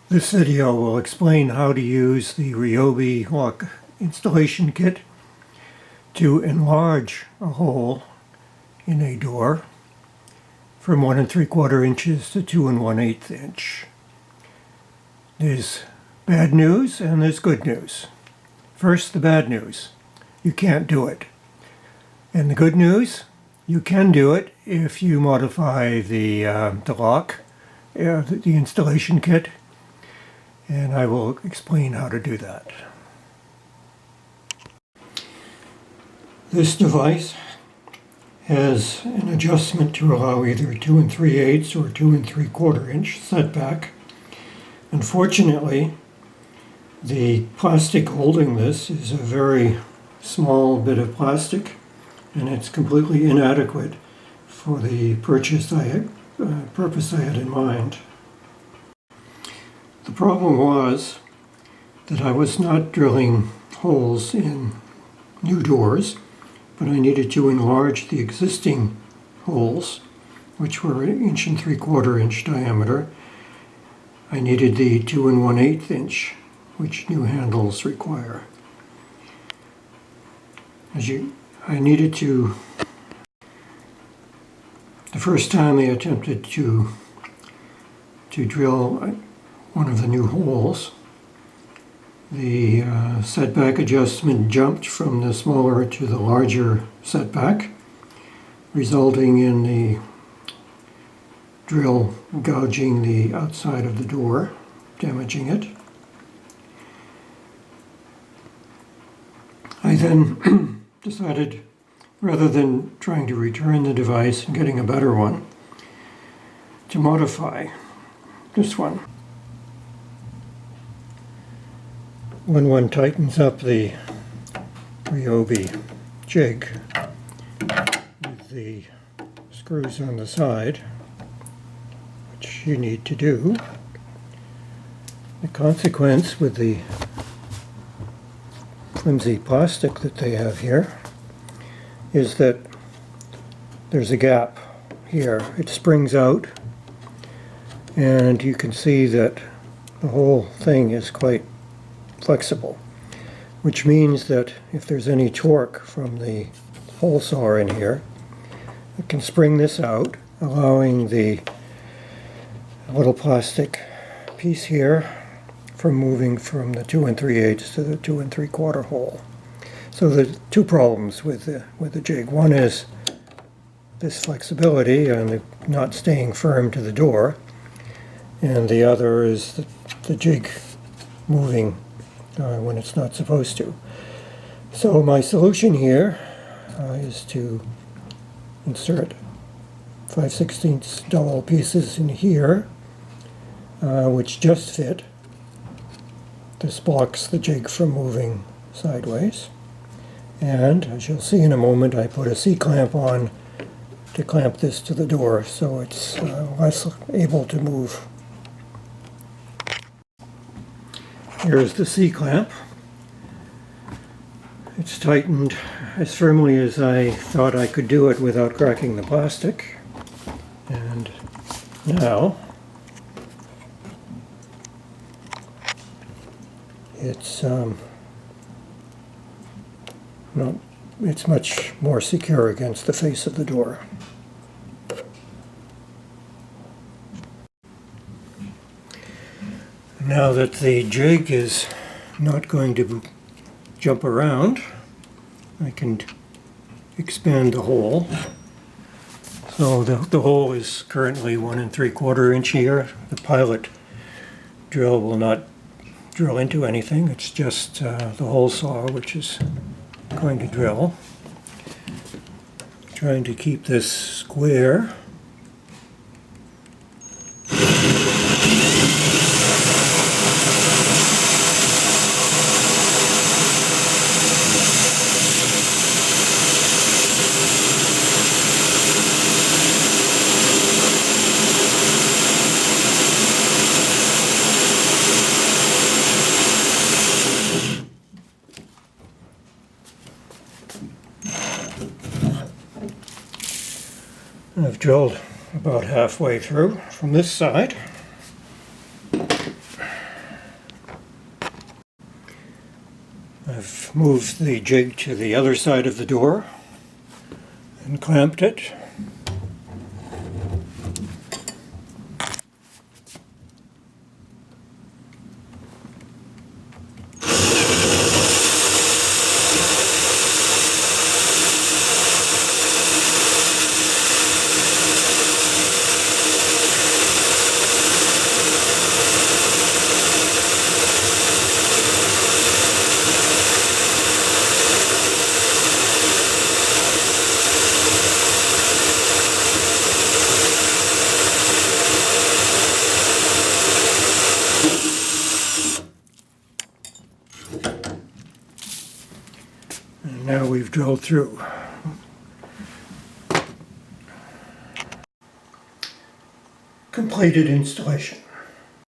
This video will explain how to use the Ryobi lock installation kit to enlarge a hole in a door from 1 3/4 inches to 2 1/8 inch. There's bad news and there's good news. First, the bad news. You can't do it. And the good news, you can do it if you modify the lock, the installation kit, and I will explain how to do that. This device has an adjustment to allow either 2 3/8 or 2 3/4 inch setback. Unfortunately, the plastic holding this is a very small bit of plastic, and it's completely inadequate for the purpose I had in mind. The problem was that I was not drilling holes in new doors, but I needed to enlarge the existing holes, which were 1 3/4 inch diameter. I needed the 2 1/8 inch, which new handles require. I needed to, the first time I attempted to drill one of the new holes, the setback adjustment jumped from the smaller to the larger setback, resulting in the drill gouging the outside of the door, damaging it. I then decided, rather than trying to return the device and getting a better one, to modify this one. When one tightens up the Ryobi jig with the screws on the side, which you need to do, the consequence with the flimsy plastic that they have here is that there's a gap here. It springs out, and you can see that the whole thing is quite flexible, which means that if there's any torque from the hole saw in here, it can spring this out, allowing the little plastic piece here from moving from the 2 3/8 to the 2 3/4 hole. So there's two problems with the jig. One is this flexibility and not staying firm to the door, and the other is the jig moving when it's not supposed to. So my solution here is to insert 5/16 double pieces in here, which just fit. This blocks the jig from moving sideways. And as you'll see in a moment, I put a C-clamp on to clamp this to the door so it's less able to move. Here's the C-clamp. It's tightened as firmly as I thought I could do it without cracking the plastic. And now it's much more secure against the face of the door. Now that the jig is not going to jump around, I can expand the hole. So the hole is currently 1 3/4 inch here. The pilot drill will not drill into anything. It's just the hole saw which is going to drill. Trying to keep this square. I've drilled about halfway through from this side. moved the jig to the other side of the door and clamped it. And now we've drilled through. Completed installation.